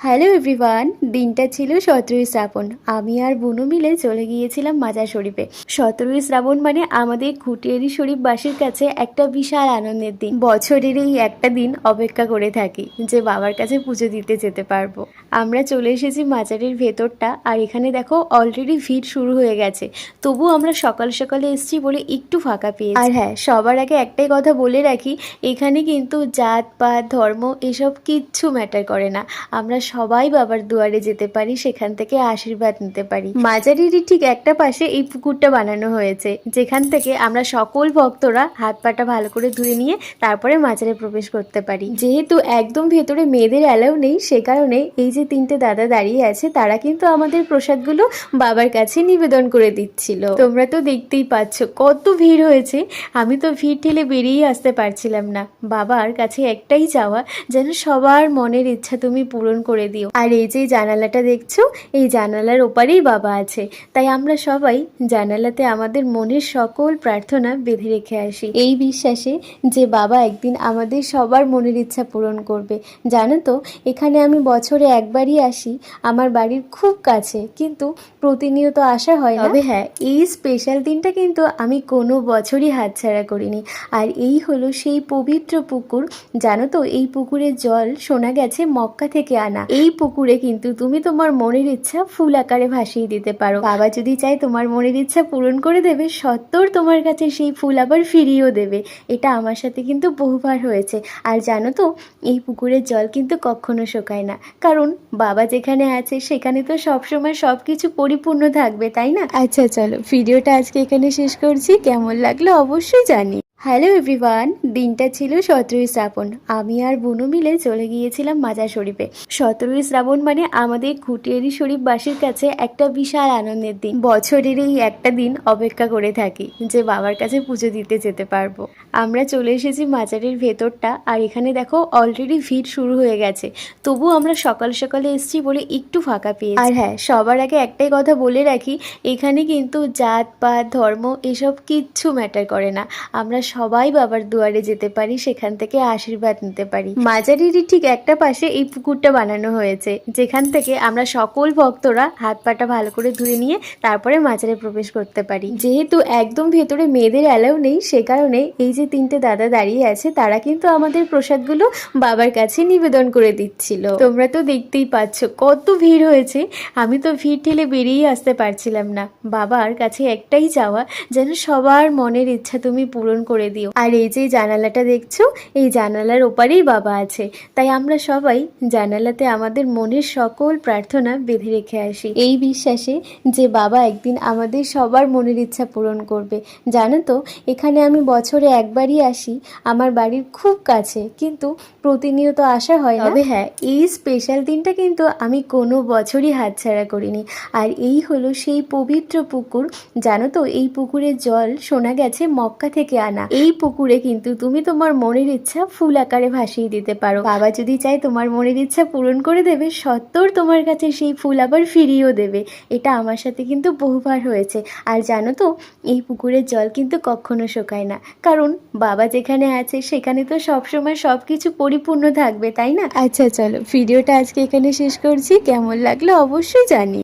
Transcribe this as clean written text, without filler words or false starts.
Hello everyone. দিনটা ছিল 17ই শ্রাবণ। আমি আর বুনু মিলে চলে গিয়েছিলাম মাজার শরীফে। 17ই শ্রাবণ মানে আমাদের ঘুটিয়ারি শরীফবাসীর কাছে একটা বিশাল আনন্দের দিন। বছরের এই একটা দিন অপেক্ষা করে থাকি যে বাবার কাছে পুজো দিতে যেতে পারবো। আমরা চলে এসেছি মাজারের ভেতরটা, আর এখানে দেখো অলরেডি ভিড় শুরু হয়ে গেছে। তবু আমরা সকাল সকালে এসেছি বলে একটু ফাঁকা পেয়েছি। আর হ্যাঁ, সবার আগে একটাই কথা বলে রাখি, এখানে কিন্তু জাত পাত ধর্ম এসব কিচ্ছু ম্যাটার করে না। আমরা সবাই বাবার দুয়ারে যেতে পারি, সেখান থেকে আশীর্বাদ নিতে পারি। মাজারেরই ঠিক একটা পাশে এই পুকুরটা বানানো হয়েছে, যেখান থেকে আমরা সকল ভক্তরা হাত পাটা ভালো করে ধুয়ে নিয়ে তারপরে মাজারে প্রবেশ করতে পারি। যেহেতু একদম ভেতরে মেয়েদের অ্যালাউ নেই, সে কারণে এই যে তিনটে দাদা দাঁড়িয়ে আছে, তারা কিন্তু আমাদের প্রসাদগুলো বাবার কাছে নিবেদন করে দিচ্ছিল। তোমরা তো দেখতেই পাচ্ছ কত ভিড় হয়েছে। আমি তো ভিড় ঠেলে বেরিয়ে আসতে পারছিলাম না। বাবার কাছে একটাই চাওয়া, যেন সবার মনের ইচ্ছা তুমি পূরণ করে দিও। আর এই যে জানালাটা দেখছো, এই জানালার ওপারেই বাবা আছে। তাই আমরা সবাই জানালাতে আমাদের মনের সকল প্রার্থনা বেঁধে রেখে আসি, এই বিশ্বাসে যে বাবা একদিন আমাদের সবার মনের ইচ্ছা পূরণ করবে। জানো তো, এখানে আমি বছরে একবারই আসি। আমার বাড়ির খুব কাছে, কিন্তু প্রতিনিয়ত আসা হয় না। তবে হ্যাঁ, এই স্পেশাল দিনটা কিন্তু আমি কোনো বছরই হাতছাড়া করিনি। আর এই হলো সেই পবিত্র পুকুর। জানো তো, এই পুকুরের জল শোনা গেছে মক্কা থেকে আনা। এই পুকুরে কিন্তু তুমি তোমার মনের ইচ্ছা ফুল আকারে ভাসিয়ে দিতে পারো। বাবা যদি চায় তোমার মনের ইচ্ছা পূরণ করে দেবে, সত্তর তোমার কাছে সেই ফুল আবার ফিরিয়েও দেবে। এটা আমার সাথে কিন্তু বহুবার হয়েছে। আর জানো তো, এই পুকুরের জল কিন্তু কখনো শুকায় না, কারণ বাবা যেখানে আছে সেখানে তো সবসময় সবকিছু পরিপূর্ণ থাকবে, তাই না? আচ্ছা চলো, ভিডিওটা আজকে এখানে শেষ করছি। কেমন লাগলো অবশ্যই জানি। Hello everyone. দিনটা ছিল 17ই শ্রাবণ। আমি আর বুনু মিলে চলে গিয়েছিলাম মাজার শরীফে। 17ই শ্রাবণ মানে আমাদের ঘুটিয়ারি শরীফবাসীর কাছে একটা বিশাল আনন্দের দিন। বছরের এই একটা দিন অপেক্ষা করে থাকি যে বাবার কাছে পুজো দিতে যেতে পারবো। আমরা চলে এসেছি মাজারের ভেতরটা, আর এখানে দেখো অলরেডি ভিড় শুরু হয়ে গেছে। তবু আমরা সকাল সকালে এসেছি বলে একটু ফাঁকা পেয়েছি। আর হ্যাঁ, সবার আগে একটাই কথা বলে রাখি, এখানে কিন্তু জাত পাত ধর্ম এসব কিচ্ছু ম্যাটার করে না। আমরা সবাই বাবার দুয়ারে যেতে পারি, সেখান থেকে আশীর্বাদ নিতে পারি। মাজারেরই ঠিক একটা পাশে এই পুকুরটা বানানো হয়েছে, যেখান থেকে আমরা সকল ভক্তরা হাত পাটা ভালো করে ধুয়ে নিয়ে তারপরে মাজারে প্রবেশ করতে পারি। যেহেতু একদম ভেতরে মেয়েদের অ্যালাউ নেই, সে কারণে এই যে তিনটে দাদা দাঁড়িয়ে আছে, তারা কিন্তু আমাদের প্রসাদগুলো বাবার কাছে নিবেদন করে দিচ্ছিল। তোমরা তো দেখতেই পাচ্ছ কত ভিড় হয়েছে। আমি তো ভিড় ঠেলে বেরিয়ে আসতে পারছিলাম না। বাবার কাছে একটাই চাওয়া, যেন সবার মনের ইচ্ছা তুমি পূরণ করে দিও। আর এই যে জানালাটা দেখছো, এই জানালার ওপারেই বাবা আছে। তাই আমরা সবাই জানালাতে আমাদের মনের সকল প্রার্থনা বেঁধে রেখে আসি, এই বিশ্বাসে যে বাবা একদিন আমাদের সবার মনের ইচ্ছা পূরণ করবে। জানো তো, এখানে আমি বছরে একবারই আসি। আমার বাড়ির খুব কাছে, কিন্তু প্রতিনিয়ত আসা হয় না। তবে হ্যাঁ, এই স্পেশাল দিনটা কিন্তু আমি কোনো বছরই হাতছাড়া করিনি। আর এই হলো সেই পবিত্র পুকুর। জানো তো, এই পুকুরের জল শোনা গেছে মক্কা থেকে আনা। এই পুকুরে কিন্তু তুমি তোমার মনের ইচ্ছা ফুল আকারে ভাসিয়ে দিতে পারো। বাবা যদি চায় তোমার মনের ইচ্ছা পূরণ করে দেবে, সত্তর তোমার কাছে সেই ফুল আবার ফিরিয়েও দেবে। এটা আমার সাথে কিন্তু বহুবার হয়েছে। আর জানো তো, এই পুকুরের জল কিন্তু কখনো শুকায় না, কারণ বাবা যেখানে আছে সেখানে তো সবসময় সবকিছু পরিপূর্ণ থাকবে, তাই না? আচ্ছা চলো, ভিডিওটা আজকে এখানে শেষ করছি। কেমন লাগলো অবশ্যই জানি।